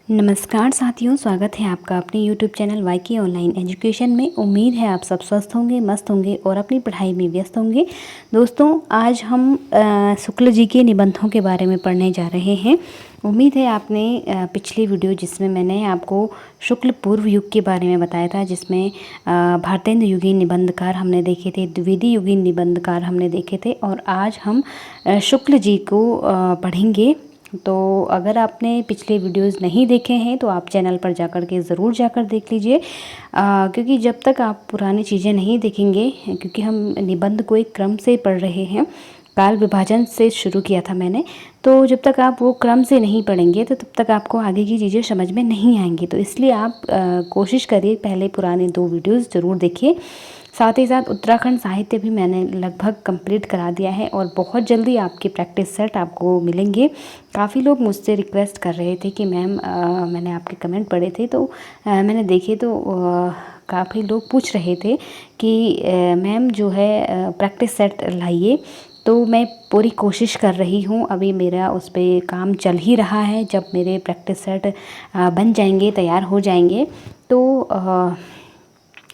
नमस्कार साथियों, स्वागत है आपका अपने YouTube चैनल वाईके ऑनलाइन एजुकेशन में। उम्मीद है आप सब स्वस्थ होंगे, मस्त होंगे और अपनी पढ़ाई में व्यस्त होंगे। दोस्तों, आज हम शुक्ल जी के निबंधों के बारे में पढ़ने जा रहे हैं। उम्मीद है आपने पिछली वीडियो जिसमें मैंने आपको शुक्ल पूर्व युग के बारे में बताया था, जिसमें भारतेंद्र युगीन निबंधकार हमने देखे थे, द्विवेदी युगीन निबंधकार हमने देखे थे, और आज हम शुक्ल जी को पढ़ेंगे। तो अगर आपने पिछले वीडियोस नहीं देखे हैं तो आप चैनल पर जाकर के ज़रूर जाकर देख लीजिए, क्योंकि जब तक आप पुरानी चीज़ें नहीं देखेंगे, क्योंकि हम निबंध को एक क्रम से पढ़ रहे हैं, काल विभाजन से शुरू किया था मैंने, तो जब तक आप वो क्रम से नहीं पढ़ेंगे तो तब तक आपको आगे की चीज़ें समझ में नहीं आएंगी। तो इसलिए आप कोशिश करिए पहले पुराने 2 वीडियोज़ ज़रूर देखिए। साथ ही साथ उत्तराखंड साहित्य भी मैंने लगभग कंप्लीट करा दिया है और बहुत जल्दी आपके प्रैक्टिस सेट आपको मिलेंगे। काफ़ी लोग मुझसे रिक्वेस्ट कर रहे थे कि मैम, मैंने आपके कमेंट पढ़े थे तो मैंने देखे तो काफ़ी लोग पूछ रहे थे कि मैम जो है प्रैक्टिस सेट लाइए। तो मैं पूरी कोशिश कर रही हूँ, अभी मेरा उस पर काम चल ही रहा है। जब मेरे प्रैक्टिस सेट बन जाएंगे, तैयार हो जाएंगे, तो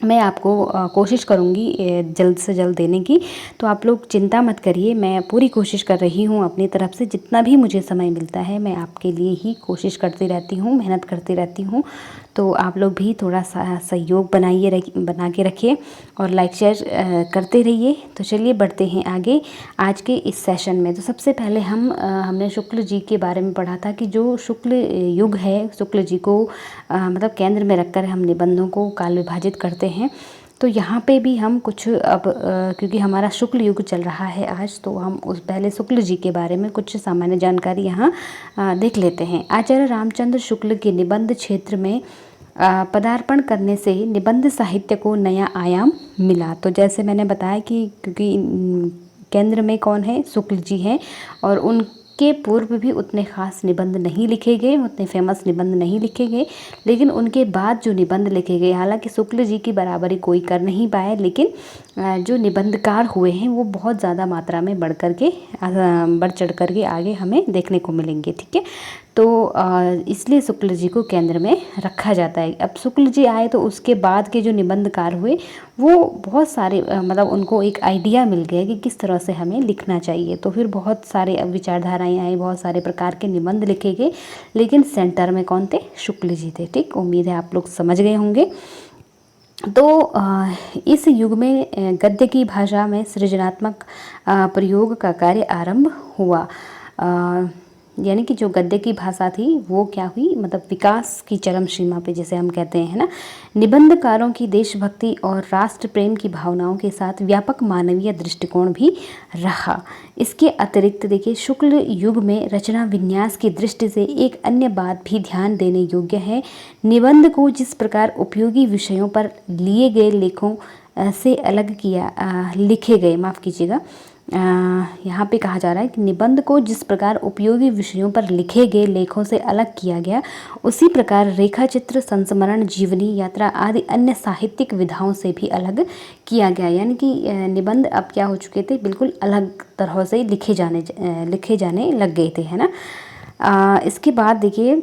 मैं आपको कोशिश करूँगी जल्द से जल्द देने की। तो आप लोग चिंता मत करिए, मैं पूरी कोशिश कर रही हूँ अपनी तरफ से। जितना भी मुझे समय मिलता है मैं आपके लिए ही कोशिश करती रहती हूँ, मेहनत करती रहती हूँ। तो आप लोग भी थोड़ा सा सहयोग बना के रखिए और लाइक शेयर करते रहिए। तो चलिए बढ़ते हैं आगे आज के इस सेशन में। तो सबसे पहले हमने शुक्ल जी के बारे में पढ़ा था कि जो शुक्ल युग है, शुक्ल जी को मतलब केंद्र में रखकर हम निबंधों को काल विभाजित करते हैं। तो यहाँ पे भी हम कुछ अब क्योंकि हमारा शुक्ल युग चल रहा है आज, तो हम उस पहले शुक्ल जी के बारे में कुछ सामान्य जानकारी यहाँ देख लेते हैं। आचार्य रामचंद्र शुक्ल के निबंध क्षेत्र में पदार्पण करने से निबंध साहित्य को नया आयाम मिला। तो जैसे मैंने बताया कि क्योंकि केंद्र में कौन है, शुक्ल जी हैं, और उनके पूर्व भी उतने ख़ास निबंध नहीं लिखे गए, उतने फेमस निबंध नहीं लिखे गए, लेकिन उनके बाद जो निबंध लिखे गए, हालांकि शुक्ल जी की बराबरी कोई कर नहीं पाया, लेकिन जो निबंधकार हुए हैं वो बहुत ज़्यादा मात्रा में बढ़ चढ़ कर के आगे हमें देखने को मिलेंगे। ठीक है, तो इसलिए शुक्ल जी को केंद्र में रखा जाता है। अब शुक्ल जी आए तो उसके बाद के जो निबंधकार हुए वो बहुत सारे मतलब उनको एक आइडिया मिल गया कि किस तरह से हमें लिखना चाहिए। तो फिर बहुत सारे विचारधाराएं आई, बहुत सारे प्रकार के निबंध लिखे गए, लेकिन सेंटर में कौन थे? शुक्ल जी थे। ठीक, उम्मीद है आप लोग समझ गए होंगे। तो इस युग में गद्य की भाषा में सृजनात्मक प्रयोग का कार्य आरंभ हुआ। यानी कि जो गद्य की भाषा थी वो क्या हुई, मतलब विकास की चरम सीमा पे, जैसे हम कहते हैं ना। निबंधकारों की देशभक्ति और राष्ट्र प्रेम की भावनाओं के साथ व्यापक मानवीय दृष्टिकोण भी रहा। इसके अतिरिक्त देखिए, शुक्ल युग में रचना विन्यास की दृष्टि से एक अन्य बात भी ध्यान देने योग्य है। निबंध को जिस प्रकार उपयोगी विषयों पर लिए गए लेखों से अलग लिखे गए, माफ़ कीजिएगा, यहाँ पे कहा जा रहा है कि निबंध को जिस प्रकार उपयोगी विषयों पर लिखे गए लेखों से अलग किया गया, उसी प्रकार रेखा चित्र, संस्मरण, जीवनी, यात्रा आदि अन्य साहित्यिक विधाओं से भी अलग किया गया। यानी कि निबंध अब क्या हो चुके थे, बिल्कुल अलग तरह से लिखे जाने लग गए थे, है ना। इसके बाद देखिए,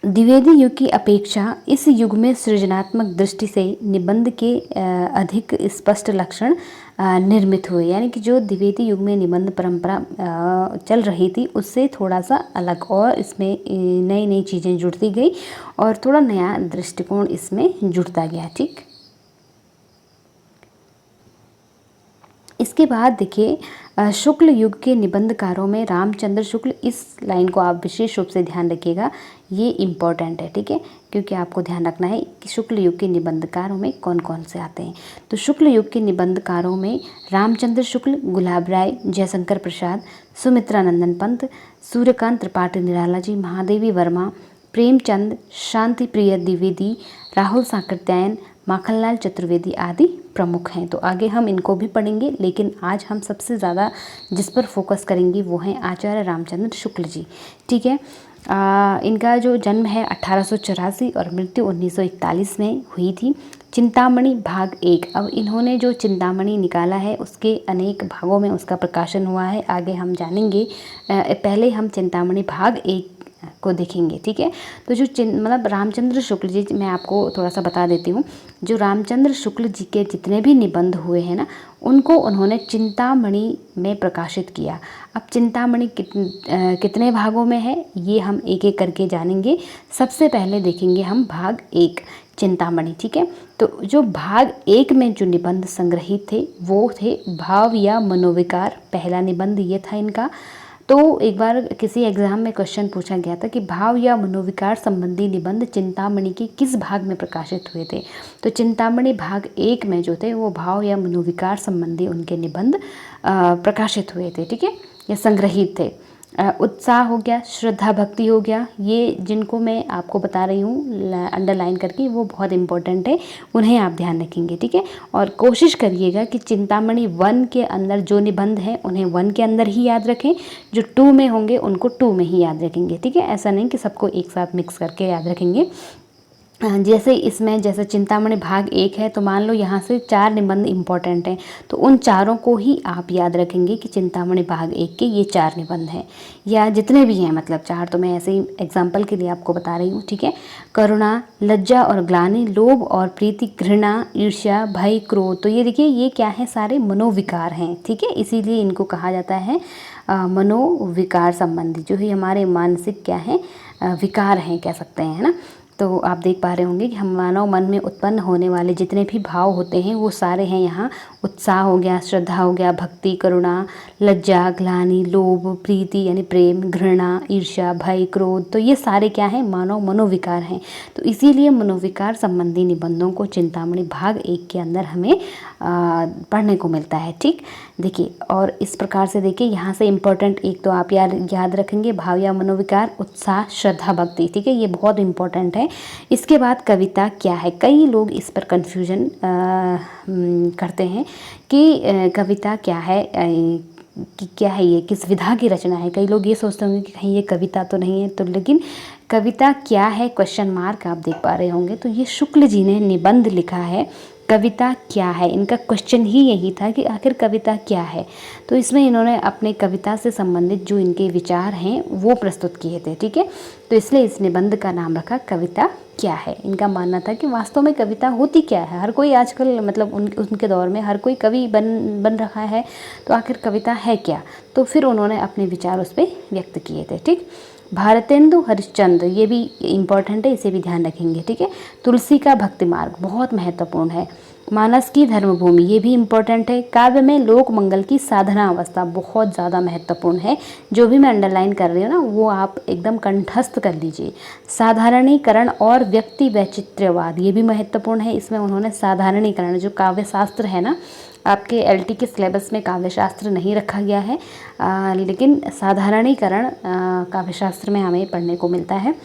द्विवेदी युग की अपेक्षा इस युग में सृजनात्मक दृष्टि से निबंध के अधिक स्पष्ट लक्षण निर्मित हुए। यानी कि जो द्विवेदी युग में निबंध परंपरा चल रही थी उससे थोड़ा सा अलग, और इसमें नई नई चीज़ें जुड़ती गई और थोड़ा नया दृष्टिकोण इसमें जुड़ता गया। ठीक, इसके बाद देखिए, शुक्ल युग के निबंधकारों में रामचंद्र शुक्ल, इस लाइन को आप विशेष रूप से ध्यान रखिएगा, ये इम्पॉर्टेंट है। ठीक है, क्योंकि आपको ध्यान रखना है कि शुक्ल युग के निबंधकारों में कौन कौन से आते हैं। तो शुक्ल युग के निबंधकारों में रामचंद्र शुक्ल, गुलाब राय, जयशंकर प्रसाद, सुमित्रा नंदन पंत, सूर्यकांत त्रिपाठी निराला जी, महादेवी वर्मा, प्रेमचंद, शांति प्रिय द्विवेदी, राहुल साकृत्यायन, माखनलाल चतुर्वेदी आदि प्रमुख हैं। तो आगे हम इनको भी पढ़ेंगे, लेकिन आज हम सबसे ज़्यादा जिस पर फोकस करेंगे वो हैं आचार्य रामचंद्र शुक्ल जी। ठीक है, इनका जो जन्म है 1884 और मृत्यु 1941 में हुई थी। चिंतामणि भाग 1, अब इन्होंने जो चिंतामणि निकाला है उसके अनेक भागों में उसका प्रकाशन हुआ है, आगे हम जानेंगे। पहले हम चिंतामणि भाग 1 को देखेंगे। ठीक है, तो जो मतलब रामचंद्र शुक्ल जी, मैं आपको थोड़ा सा बता देती हूँ, जो रामचंद्र शुक्ल जी के जितने भी निबंध हुए हैं ना, उनको उन्होंने चिंतामणि में प्रकाशित किया। अब चिंतामणि कितने भागों में है ये हम एक एक करके जानेंगे। सबसे पहले देखेंगे हम भाग 1 चिंतामणि। ठीक है, तो जो भाग 1 में जो निबंध संग्रहित थे वो थे भाव या मनोविकार, पहला निबंध ये था इनका। तो एक बार किसी एग्ज़ाम में क्वेश्चन पूछा गया था कि भाव या मनोविकार संबंधी निबंध चिंतामणि के किस भाग में प्रकाशित हुए थे। तो चिंतामणि भाग 1 में जो थे वो भाव या मनोविकार संबंधी उनके निबंध प्रकाशित हुए थे। ठीक है, ये संग्रहित थे। उत्साह हो गया, श्रद्धा भक्ति हो गया, ये जिनको मैं आपको बता रही हूँ अंडरलाइन करके, वो बहुत इंपॉर्टेंट है, उन्हें आप ध्यान रखेंगे। ठीक है, और कोशिश करिएगा कि चिंतामणि 1 के अंदर जो निबंध हैं उन्हें 1 के अंदर ही याद रखें, जो 2 में होंगे उनको 2 में ही याद रखेंगे। ठीक है, ऐसा नहीं कि सबको एक साथ मिक्स करके याद रखेंगे। जैसे इसमें जैसे चिंतामणि भाग 1 है, तो मान लो यहाँ से 4 निबंध इम्पॉर्टेंट हैं, तो उन चारों को ही आप याद रखेंगे कि चिंतामणि भाग 1 के ये 4 निबंध हैं, या जितने भी हैं, मतलब 4 तो मैं ऐसे ही एग्जाम्पल के लिए आपको बता रही हूँ। ठीक है, करुणा, लज्जा और ग्लानि, लोभ और प्रीति, घृणा, ईर्ष्या, भय, क्रोध, तो ये देखिए ये क्या है, सारे मनोविकार हैं। ठीक है, इसीलिए इनको कहा जाता है मनोविकार संबंधी, जो ही हमारे मानसिक क्या है विकार हैं कह सकते हैं, है ना। तो आप देख पा रहे होंगे कि हम मानव मन में उत्पन्न होने वाले जितने भी भाव होते हैं वो सारे हैं यहाँ। उत्साह हो गया, श्रद्धा हो गया, भक्ति, करुणा, लज्जा, ग्लानि, लोभ, प्रीति यानी प्रेम, घृणा, ईर्ष्या, भय, क्रोध, तो ये सारे क्या हैं, मानव मनोविकार हैं। तो इसीलिए मनोविकार संबंधी निबंधों को चिंतामणि भाग 1 के अंदर हमें पढ़ने को मिलता है। ठीक, देखिए, और इस प्रकार से देखिए यहाँ से इम्पोर्टेंट एक तो आप याद रखेंगे भाव या मनोविकार, उत्साह, श्रद्धा, भक्ति। ठीक है, ये बहुत इंपॉर्टेंट है। इसके बाद कविता क्या है, कई लोग इस पर कन्फ्यूजन करते हैं कि कविता क्या है, कि क्या है ये, किस विधा की रचना है। कई लोग ये सोचते होंगे कि कहीं ये कविता तो नहीं है, तो लेकिन कविता क्या है क्वेश्चन मार्क आप देख पा रहे होंगे। तो ये शुक्ल जी ने निबंध लिखा है, कविता क्या है, इनका क्वेश्चन ही यही था कि आखिर कविता क्या है। तो इसमें इन्होंने अपने कविता से संबंधित जो इनके विचार हैं वो प्रस्तुत किए थे। ठीक है, तो इसलिए इस निबंध का नाम रखा कविता क्या है। इनका मानना था कि वास्तव में कविता होती क्या है, हर कोई आजकल मतलब उनके दौर में हर कोई कवि बन रहा है, तो आखिर कविता है क्या। तो फिर उन्होंने अपने विचार उस पर व्यक्त किए थे। ठीक, भारतेंदु हरिश्चंद्र, ये भी इम्पॉर्टेंट है, इसे भी ध्यान रखेंगे। ठीक है, तुलसी का भक्ति मार्ग बहुत महत्वपूर्ण है, मानस की धर्मभूमि, ये भी इम्पोर्टेंट है, काव्य में लोक मंगल की साधना अवस्था बहुत ज़्यादा महत्वपूर्ण है। जो भी मैं अंडरलाइन कर रही हूँ ना वो आप एकदम कंठस्थ कर लीजिए। साधारणीकरण और व्यक्ति वैचित्र्यवाद, ये भी महत्वपूर्ण है। इसमें उन्होंने साधारणीकरण, जो काव्य शास्त्र है ना, आपके एलटी के सिलेबस में काव्यशास्त्र नहीं रखा गया है, लेकिन साधारणीकरण काव्यशास्त्र में हमें पढ़ने को मिलता है,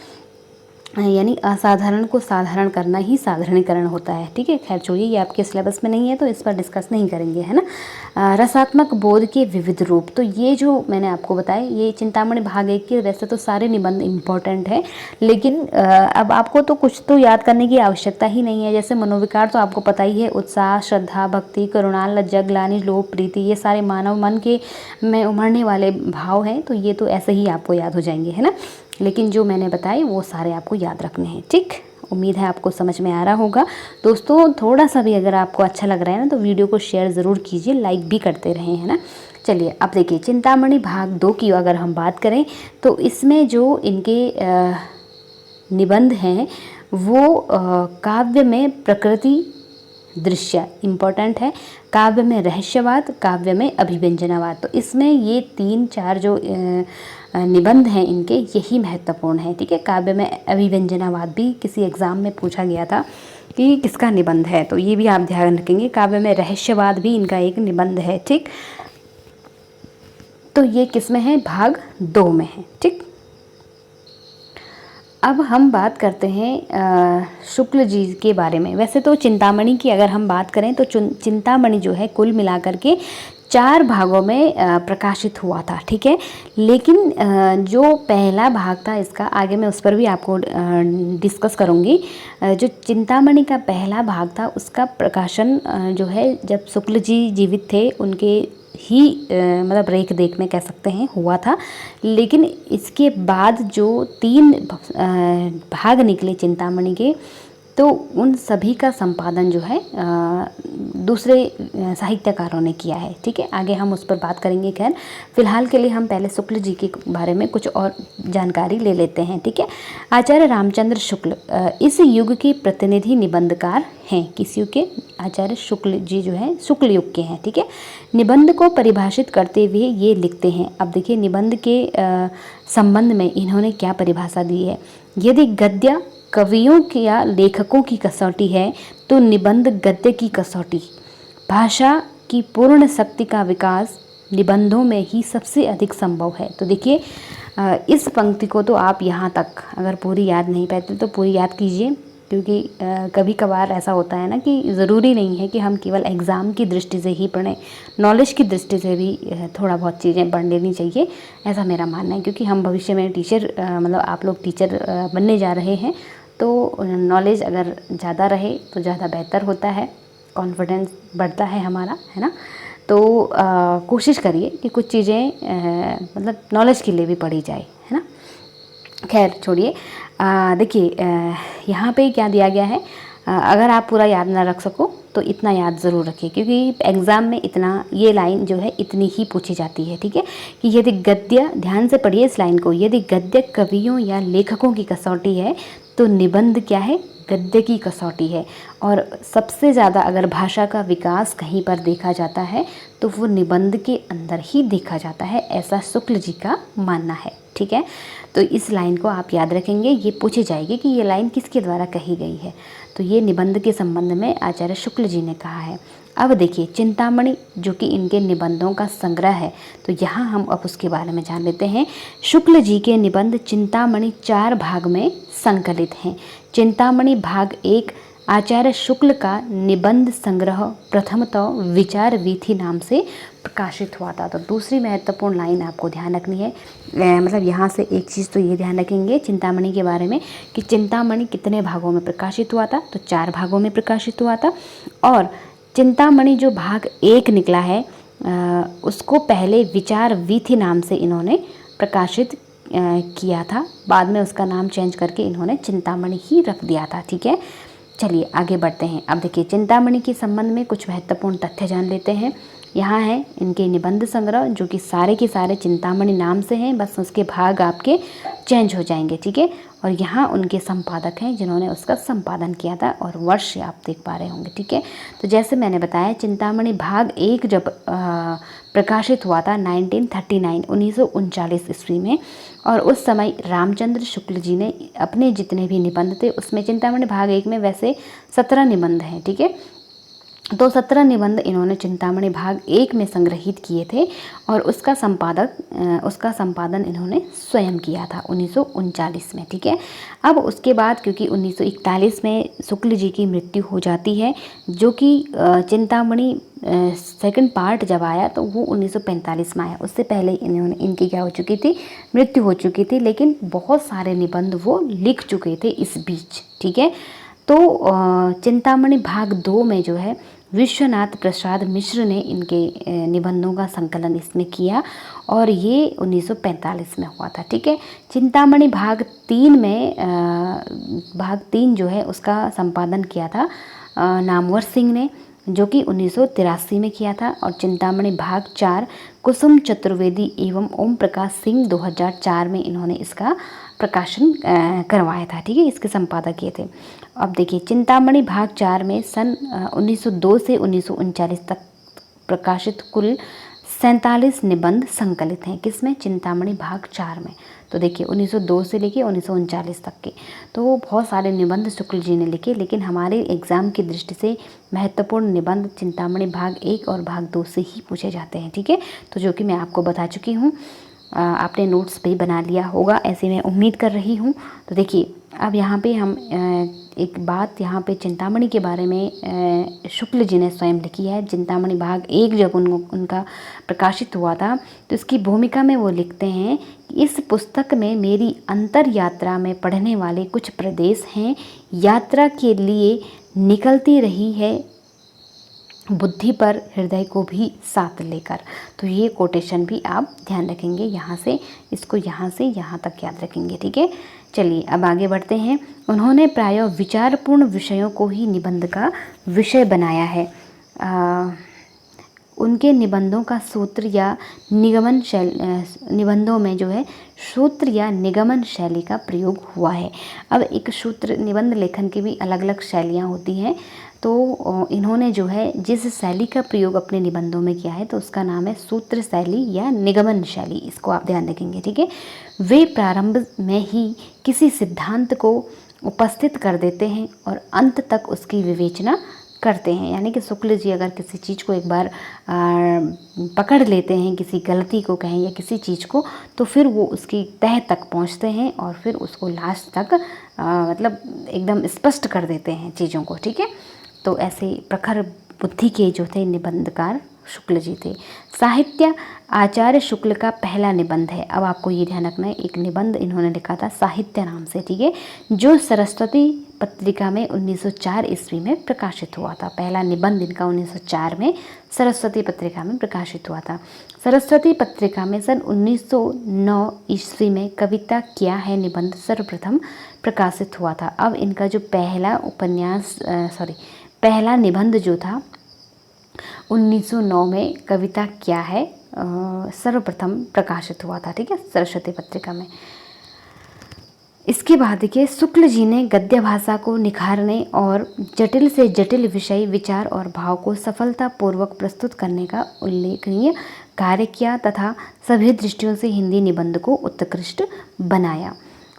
यानी असाधारण को साधारण करना ही साधारणीकरण होता है। ठीक है, खैर छोड़िए, ये आपके सिलेबस में नहीं है तो इस पर डिस्कस नहीं करेंगे, है ना। रसात्मक बोध के विविध रूप, तो ये जो मैंने आपको बताया ये चिंतामणि भाग 1 के, वैसे तो सारे निबंध इम्पोर्टेंट है, लेकिन अब आपको तो कुछ तो याद करने की आवश्यकता ही नहीं है। जैसे मनोविकार तो आपको पता ही है, उत्साह, श्रद्धा, भक्ति, करुणा, लज्जा, ग्लानि, लोभ, प्रीति, ये सारे मानव मन के में उमड़ने वाले भाव हैं, तो ये तो ऐसे ही आपको याद हो जाएंगे, है ना। लेकिन जो मैंने बताए वो सारे आपको याद रखने हैं। ठीक, उम्मीद है आपको समझ में आ रहा होगा। दोस्तों थोड़ा सा भी अगर आपको अच्छा लग रहा है ना तो वीडियो को शेयर ज़रूर कीजिए, लाइक भी करते रहें, है ना। चलिए अब देखिए चिंतामणि भाग 2 की अगर हम बात करें तो इसमें जो इनके निबंध हैं वो काव्य में प्रकृति दृश्य इम्पोर्टेंट है, काव्य में रहस्यवाद, काव्य में अभिव्यंजनावाद। तो इसमें ये 3-4 जो निबंध हैं इनके यही महत्वपूर्ण है। ठीक है, काव्य में अभिव्यंजनावाद भी किसी एग्ज़ाम में पूछा गया था कि किसका निबंध है, तो ये भी आप ध्यान रखेंगे। काव्य में रहस्यवाद भी इनका एक निबंध है। ठीक, तो ये किस में है, भाग 2 में है। ठीक, अब हम बात करते हैं शुक्ल जी के बारे में। वैसे तो चिंतामणि की अगर हम बात करें तो चिंतामणि जो है कुल मिलाकर के 4 भागों में प्रकाशित हुआ था। ठीक है, लेकिन जो पहला भाग था इसका, आगे मैं उस पर भी आपको डिस्कस करूँगी। जो चिंतामणि का पहला भाग था उसका प्रकाशन जो है जब शुक्ल जी जीवित थे उनके ही मतलब रेख देखने कह सकते हैं हुआ था। लेकिन इसके बाद जो 3 भाग निकले चिंतामणि के, तो उन सभी का संपादन जो है दूसरे साहित्यकारों ने किया है। ठीक है, आगे हम उस पर बात करेंगे। खैर फिलहाल के लिए हम पहले शुक्ल जी के बारे में कुछ और जानकारी ले लेते हैं। ठीक है, आचार्य रामचंद्र शुक्ल इस युग के प्रतिनिधि निबंधकार हैं। किस युग के? आचार्य शुक्ल जी जो है शुक्ल युग के हैं। ठीक है, निबंध को परिभाषित करते हुए ये लिखते हैं। अब देखिए निबंध के संबंध में इन्होंने क्या परिभाषा दी है। यदि गद्य कवियों की या लेखकों की कसौटी है तो निबंध गद्य की कसौटी। भाषा की पूर्ण शक्ति का विकास निबंधों में ही सबसे अधिक संभव है। तो देखिए इस पंक्ति को तो आप यहाँ तक अगर पूरी याद नहीं पाते तो पूरी याद कीजिए, क्योंकि कभी कभार ऐसा होता है ना कि ज़रूरी नहीं है कि हम केवल एग्ज़ाम की दृष्टि से ही पढ़ें, नॉलेज की दृष्टि से भी थोड़ा बहुत चीज़ें पढ़ लेनी चाहिए, ऐसा मेरा मानना है। क्योंकि हम भविष्य में टीचर मतलब आप लोग टीचर बनने जा रहे हैं, तो नॉलेज अगर ज़्यादा रहे तो ज़्यादा बेहतर होता है, कॉन्फिडेंस बढ़ता है हमारा, है ना। तो कोशिश करिए कि कुछ चीज़ें मतलब नॉलेज के लिए भी पढ़ी जाए, है ना। खैर छोड़िए, देखिए यहाँ पे क्या दिया गया है। अगर आप पूरा याद ना रख सको तो इतना याद ज़रूर रखिए, क्योंकि एग्ज़ाम में इतना ये लाइन जो है इतनी ही पूछी जाती है। ठीक है, कि यदि गद्य, ध्यान से पढ़िए इस लाइन को, यदि गद्य कवियों या लेखकों की कसौटी है तो निबंध क्या है? गद्य की कसौटी है। और सबसे ज़्यादा अगर भाषा का विकास कहीं पर देखा जाता है तो वो निबंध के अंदर ही देखा जाता है, ऐसा शुक्ल जी का मानना है। ठीक है, तो इस लाइन को आप याद रखेंगे, ये पूछी जाएगी कि ये लाइन किसके द्वारा कही गई है। तो ये निबंध के संबंध में आचार्य शुक्ल जी ने कहा है। अब देखिए चिंतामणि जो कि इनके निबंधों का संग्रह है, तो यहाँ हम अब उसके बारे में जान लेते हैं। शुक्ल जी के निबंध चिंतामणि 4 भाग में संकलित हैं। चिंतामणि भाग 1 आचार्य शुक्ल का निबंध संग्रह प्रथमतः विचार वीथि नाम से प्रकाशित हुआ था। तो दूसरी महत्वपूर्ण लाइन आपको ध्यान रखनी है, मतलब यहाँ से एक चीज़ तो ये ध्यान रखेंगे चिंतामणि के बारे में कि चिंतामणि कितने भागों में प्रकाशित हुआ था। तो 4 भागों में प्रकाशित हुआ था। और चिंतामणि जो भाग 1 निकला है उसको पहले विचार वीथि नाम से इन्होंने प्रकाशित किया था, बाद में उसका नाम चेंज करके इन्होंने चिंतामणि ही रख दिया था। ठीक है, चलिए आगे बढ़ते हैं। अब देखिए चिंतामणि के संबंध में कुछ महत्वपूर्ण तथ्य जान लेते हैं। यहाँ है इनके निबंध संग्रह जो कि सारे के सारे चिंतामणि नाम से हैं, बस उसके भाग आपके चेंज हो जाएंगे। ठीक है, और यहाँ उनके संपादक हैं जिन्होंने उसका संपादन किया था, और वर्ष आप देख पा रहे होंगे। ठीक है, तो जैसे मैंने बताया चिंतामणि भाग 1 जब प्रकाशित हुआ था 1939 ईस्वी में, और उस समय रामचंद्र शुक्ल जी ने अपने जितने भी निबंध थे उसमें चिंतामणि भाग 1 में वैसे 17 निबंध हैं। ठीक है, तो 17 निबंध इन्होंने चिंतामणि भाग 1 में संग्रहित किए थे, और उसका संपादन इन्होंने स्वयं किया था 1939 में। ठीक है, अब उसके बाद क्योंकि 1941 में शुक्ल जी की मृत्यु हो जाती है, जो कि चिंतामणि सेकंड पार्ट जब आया तो वो 1945 में आया। उससे पहले इनकी क्या हो चुकी थी? मृत्यु हो चुकी थी, लेकिन बहुत सारे निबंध वो लिख चुके थे इस बीच। ठीक है, तो चिंतामणि भाग 2 में जो है विश्वनाथ प्रसाद मिश्र ने इनके निबंधों का संकलन इसमें किया, और ये 1945 में हुआ था। ठीक है, चिंतामणि भाग 3 में भाग 3 जो है उसका संपादन किया था नामवर सिंह ने, जो कि 1983 में किया था। और चिंतामणि भाग 4 कुसुम चतुर्वेदी एवं ओम प्रकाश सिंह 2004 में इन्होंने इसका प्रकाशन करवाया था। ठीक है, इसके संपादक किए थे। अब देखिए चिंतामणि भाग 4 में सन 1902 से 1939 तक प्रकाशित कुल 47 निबंध संकलित हैं। किसमें? चिंतामणि भाग 4 में। तो देखिए 1902 से लेके 1939 तक के, तो बहुत सारे निबंध शुक्ल जी ने लिखे, लेकिन हमारे एग्ज़ाम की दृष्टि से महत्वपूर्ण निबंध चिंतामणि भाग 1 और भाग 2 से ही पूछे जाते हैं। ठीक है, तो जो कि मैं आपको बता चुकी हूँ, आपने नोट्स भी बना लिया होगा, ऐसे मैं उम्मीद कर रही हूँ। तो देखिए अब यहाँ पे हम एक बात यहाँ पे चिंतामणि के बारे में शुक्ल जी ने स्वयं लिखी है। चिंतामणि भाग 1 जब उनका प्रकाशित हुआ था तो इसकी भूमिका में वो लिखते हैं कि इस पुस्तक में मेरी अंतर यात्रा में पढ़ने वाले कुछ प्रदेश हैं, यात्रा के लिए निकलती रही है बुद्धि पर हृदय को भी साथ लेकर। तो ये कोटेशन भी आप ध्यान रखेंगे, यहाँ से इसको यहाँ से यहाँ तक याद रखेंगे, ठीक है। चलिए अब आगे बढ़ते हैं। उन्होंने प्रायः विचारपूर्ण विषयों को ही निबंध का विषय बनाया है। उनके निबंधों का सूत्र या निगमन शैली, निबंधों में जो है सूत्र या निगमन शैली का प्रयोग हुआ है। अब एक सूत्र निबंध लेखन की भी अलग अलग शैलियाँ होती हैं, तो इन्होंने जो है जिस शैली का प्रयोग अपने निबंधों में किया है तो उसका नाम है सूत्र शैली या निगमन शैली। इसको आप ध्यान रखेंगे, ठीक है। वे प्रारंभ में ही किसी सिद्धांत को उपस्थित कर देते हैं और अंत तक उसकी विवेचना करते हैं। यानी कि शुक्ल जी अगर किसी चीज़ को एक बार पकड़ लेते हैं, किसी गलती को कहें या किसी चीज़ को, तो फिर वो उसकी तह तक पहुंचते हैं और फिर उसको लास्ट तक मतलब एकदम स्पष्ट कर देते हैं चीज़ों को, ठीक है। तो ऐसे प्रखर बुद्धि के जो थे निबंधकार शुक्ल जी थे। साहित्य आचार्य शुक्ल का पहला निबंध है। अब आपको ये ध्यान रखना है, एक निबंध इन्होंने लिखा था साहित्य नाम से, ठीक है, जो सरस्वती पत्रिका में 1904 ईस्वी में प्रकाशित हुआ था। पहला निबंध इनका 1904 में सरस्वती पत्रिका में प्रकाशित हुआ था। सरस्वती पत्रिका में सन 1909 ईस्वी में कविता क्या है निबंध सर्वप्रथम प्रकाशित हुआ था। अब इनका जो पहला निबंध जो था 1909 में कविता क्या है सर्वप्रथम प्रकाशित हुआ था, ठीक है, सरस्वती पत्रिका में। इसके बाद देखिए शुक्ल जी ने गद्य भाषा को निखारने और जटिल से जटिल विषय विचार और भाव को सफलतापूर्वक प्रस्तुत करने का उल्लेखनीय कार्य किया तथा सभी दृष्टियों से हिंदी निबंध को उत्कृष्ट बनाया।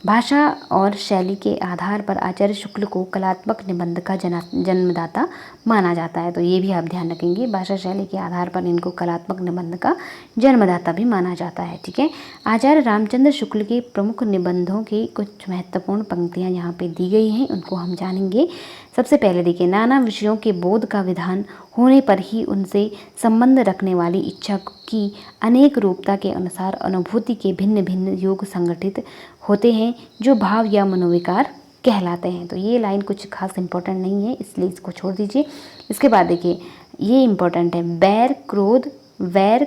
भाषा और शैली के आधार पर आचार्य शुक्ल को कलात्मक निबंध का जन्मदाता माना जाता है। तो ये भी आप ध्यान रखेंगे, भाषा शैली के आधार पर इनको कलात्मक निबंध का जन्मदाता भी माना जाता है, ठीक है। आचार्य रामचंद्र शुक्ल के प्रमुख निबंधों की कुछ महत्वपूर्ण पंक्तियाँ यहाँ पे दी गई हैं, उनको हम जानेंगे। सबसे पहले देखिए, नाना विषयों के बोध का विधान होने पर ही उनसे संबंध रखने वाली इच्छा की अनेक रूपता के अनुसार अनुभूति के भिन्न भिन्न योग संगठित होते हैं जो भाव या मनोविकार कहलाते हैं। तो ये लाइन कुछ खास इंपॉर्टेंट नहीं है, इसलिए इसको छोड़ दीजिए। इसके बाद देखिए ये इंपॉर्टेंट है, वैर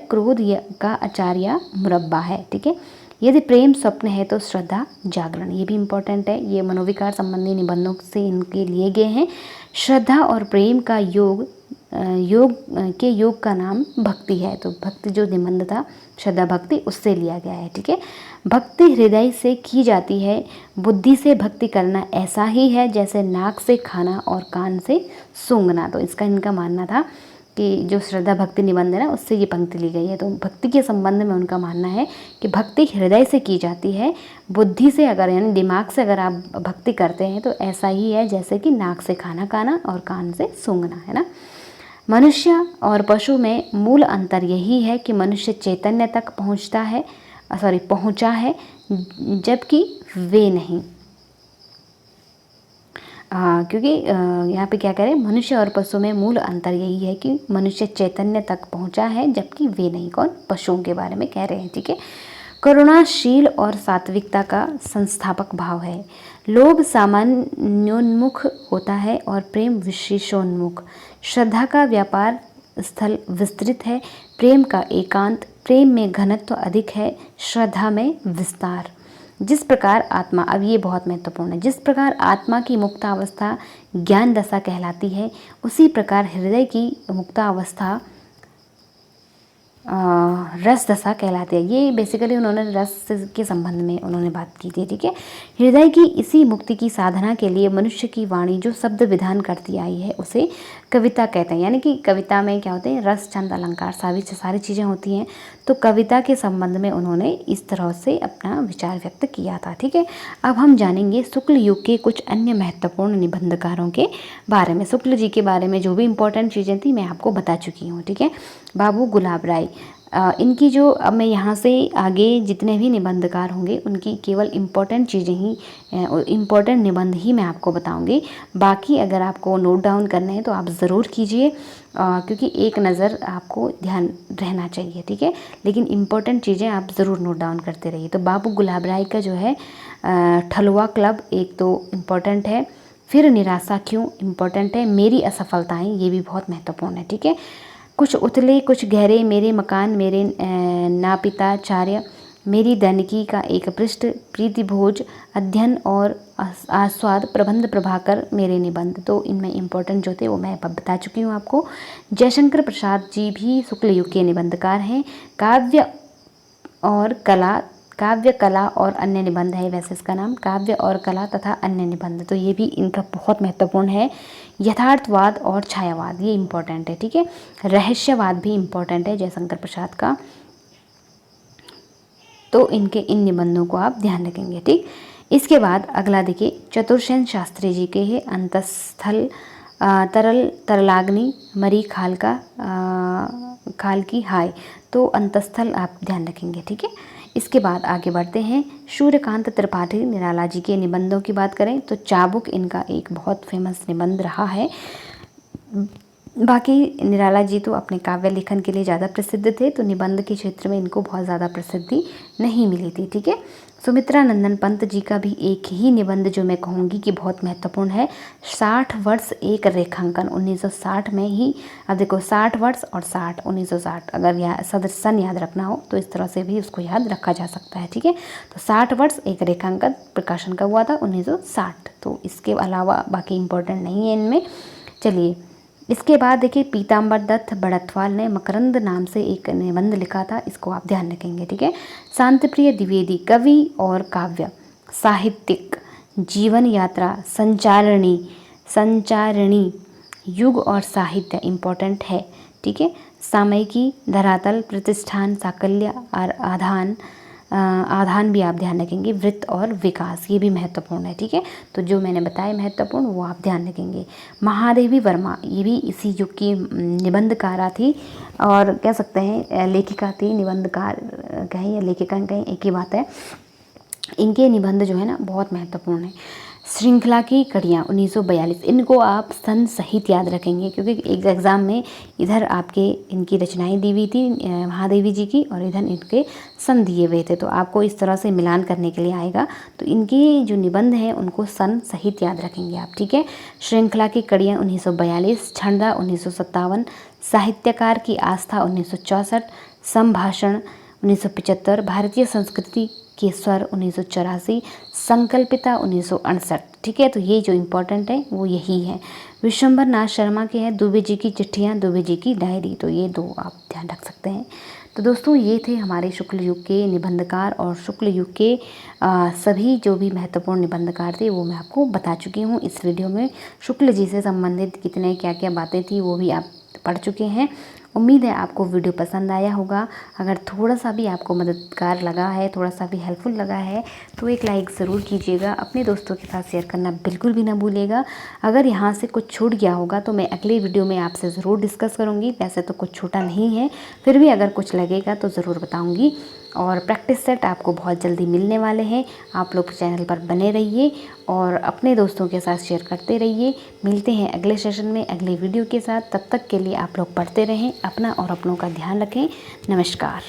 क्रोध का आचार या मुरब्बा है, ठीक है। यदि प्रेम स्वप्न है तो श्रद्धा जागरण, ये भी इम्पोर्टेंट है। ये मनोविकार संबंधी निबंधों से इनके लिए गए हैं। श्रद्धा और प्रेम का योग का नाम भक्ति है। तो भक्ति जो निबंध था श्रद्धा भक्ति उससे लिया गया है, ठीक है। भक्ति हृदय से की जाती है, बुद्धि से भक्ति करना ऐसा ही है जैसे नाक से खाना और कान से सूंघना। तो इसका इनका मानना था कि जो श्रद्धा भक्ति निबंध है ना उससे ये पंक्ति ली गई है। तो भक्ति के संबंध में उनका मानना है कि भक्ति हृदय से की जाती है, बुद्धि से अगर यानी दिमाग से अगर आप भक्ति करते हैं तो ऐसा ही है जैसे कि नाक से खाना खाना और कान से सूंघना, है ना। मनुष्य और पशु में मूल अंतर यही है कि मनुष्य चैतन्य तक पहुंचा है जबकि वे नहीं। क्योंकि यहाँ पे क्या करें, मनुष्य और पशु में मूल अंतर यही है कि मनुष्य चैतन्य तक पहुँचा है जबकि वे नहीं। कौन? पशुओं के बारे में कह रहे हैं, ठीक है। करुणाशील और सात्विकता का संस्थापक भाव है। लोभ सामान्योन्मुख होता है और प्रेम विशेषोन्मुख। श्रद्धा का व्यापार स्थल विस्तृत है, प्रेम का एकांत। प्रेम में घनत्व अधिक है, श्रद्धा में विस्तार। जिस प्रकार आत्मा, अब ये बहुत महत्वपूर्ण है, जिस प्रकार आत्मा की मुक्तावस्था ज्ञान दशा कहलाती है उसी प्रकार हृदय की मुक्तावस्था रस दशा कहलाती है। ये बेसिकली उन्होंने रस के संबंध में उन्होंने बात की थी, ठीक है। हृदय की इसी मुक्ति की साधना के लिए मनुष्य की वाणी जो शब्द विधान करती आई है उसे कविता कहते हैं। यानी कि कविता में क्या होते हैं, रस छंद अलंकार सारी चीज़ें होती हैं। तो कविता के संबंध में उन्होंने इस तरह से अपना विचार व्यक्त किया था, ठीक है। अब हम जानेंगे शुक्ल युग के कुछ अन्य महत्वपूर्ण निबंधकारों के बारे में। शुक्ल जी के बारे में जो भी इंपॉर्टेंट चीज़ें थी मैं आपको बता चुकी हूँ, ठीक है। बाबू गुलाब राय, इनकी जो, अब मैं यहाँ से आगे जितने भी निबंधकार होंगे उनकी केवल इम्पोर्टेंट चीज़ें ही, इम्पोर्टेंट निबंध ही मैं आपको बताऊंगी। बाकी अगर आपको नोट डाउन करने हैं तो आप ज़रूर कीजिए, क्योंकि एक नज़र आपको ध्यान रहना चाहिए, ठीक है। लेकिन इम्पोर्टेंट चीज़ें आप ज़रूर नोट डाउन करते रहिए। तो बाबू गुलाब राय का जो है ठलुआ क्लब एक तो इम्पोर्टेंट है। फिर निराशा क्यों, इम्पोर्टेंट है। मेरी असफलताएं, ये भी बहुत महत्वपूर्ण है, ठीक है। कुछ उतले कुछ गहरे, मेरे मकान, मेरे नापिताचार्य, मेरी दैनिकी का एक पृष्ठ, प्रीति भोज, अध्ययन और आस्वाद, प्रबंध प्रभाकर, मेरे निबंध। तो इनमें इम्पोर्टेंट जो थे वो मैं बता चुकी हूँ आपको। जयशंकर प्रसाद जी भी शुक्ल युग के निबंधकार हैं। काव्य कला और अन्य निबंध है वैसे इसका नाम, काव्य और कला तथा अन्य निबंध। तो ये भी इनका बहुत महत्वपूर्ण है। यथार्थवाद और छायावाद, ये इम्पोर्टेंट है, ठीक है। रहस्यवाद भी इम्पोर्टेंट है जयशंकर प्रसाद का। तो इनके इन निबंधों को आप ध्यान रखेंगे, ठीक। इसके बाद अगला देखिए, चतुर्सेन शास्त्री जी के है अंतस्थल, तरलाग्नि, मरी खाल की हाय। तो अंतस्थल आप ध्यान रखेंगे, ठीक है। इसके बाद आगे बढ़ते हैं, सूर्यकांत त्रिपाठी निराला जी के निबंधों की बात करें तो चाबुक इनका एक बहुत फेमस निबंध रहा है। बाकी निराला जी तो अपने काव्य लेखन के लिए ज़्यादा प्रसिद्ध थे, तो निबंध के क्षेत्र में इनको बहुत ज़्यादा प्रसिद्धि नहीं मिली थी, ठीक है। सुमित्रा नंदन पंत जी का भी एक ही निबंध जो मैं कहूँगी कि बहुत महत्वपूर्ण है, 60 वर्ष एक रेखांकन, 1960 में ही। अब देखो 60 वर्ष और 60, 1960, अगर सन याद रखना हो तो इस तरह से भी उसको याद रखा जा सकता है, ठीक है। तो 60 वर्ष एक रेखांकन प्रकाशन का हुआ था 1960। तो इसके अलावा बाकी इम्पोर्टेंट नहीं है इनमें। चलिए, इसके बाद देखिए, पीताम्बर दत्त बड़थवाल ने मकरंद नाम से एक निबंध लिखा था, इसको आप ध्यान रखेंगे, ठीक है। शांतिप्रिय द्विवेदी, कवि और काव्य, साहित्यिक, जीवन यात्रा, संचारणी, युग और साहित्य इम्पोर्टेंट है, ठीक है। सामयिकी, धरातल, प्रतिष्ठान, साकल्य और आधान भी आप ध्यान रखेंगे। वृत्त और विकास, ये भी महत्वपूर्ण है, ठीक है। तो जो मैंने बताया महत्वपूर्ण वो आप ध्यान रखेंगे। महादेवी वर्मा, ये भी इसी युग की निबंधकारा थी और कह सकते हैं लेखिका थी, निबंधकार कहें या लेखिका कहें एक ही बात है। इनके निबंध जो है ना बहुत महत्वपूर्ण है। श्रृंखला की कड़ियाँ 1942, इनको आप सन सहित याद रखेंगे क्योंकि एक एग्ज़ाम में इधर आपके इनकी रचनाएं दी हुई थी महादेवी जी की और इधर इनके सन दिए हुए थे, तो आपको इस तरह से मिलान करने के लिए आएगा। तो इनकी जो निबंध हैं उनको सन सहित याद रखेंगे आप, ठीक है। श्रृंखला की कड़ियाँ 1942, छंदा 1957, साहित्यकार की आस्था 1964, संभाषण 1975, भारतीय संस्कृति के स्वर 1984, संकल्पिता 1968, ठीक है। तो ये जो इम्पोर्टेंट है वो यही है। विश्वंभर नाथ शर्मा के हैं दुबे जी की चिट्ठियाँ, दुबे जी की डायरी। तो ये दो आप ध्यान रख सकते हैं। तो दोस्तों ये थे हमारे शुक्ल युग के निबंधकार और शुक्ल युग के सभी जो भी महत्वपूर्ण निबंधकार थे वो मैं आपको बता चुकी हूँ इस वीडियो में। शुक्ल जी से संबंधित कितने क्या क्या बातें थी वो भी आप पढ़ चुके हैं। उम्मीद है आपको वीडियो पसंद आया होगा। अगर थोड़ा सा भी आपको मददगार लगा है, थोड़ा सा भी हेल्पफुल लगा है तो एक लाइक ज़रूर कीजिएगा। अपने दोस्तों के साथ शेयर करना बिल्कुल भी ना भूलिएगा। अगर यहाँ से कुछ छूट गया होगा तो मैं अगले वीडियो में आपसे ज़रूर डिस्कस करूँगी। वैसे तो कुछ छूटा नहीं है, फिर भी अगर कुछ लगेगा तो ज़रूर बताऊँगी। और प्रैक्टिस सेट आपको बहुत जल्दी मिलने वाले हैं। आप लोग चैनल पर बने रहिए और अपने दोस्तों के साथ शेयर करते रहिए। मिलते हैं अगले सेशन में अगले वीडियो के साथ। तब तक के लिए आप लोग पढ़ते रहें, अपना और अपनों का ध्यान रखें। नमस्कार।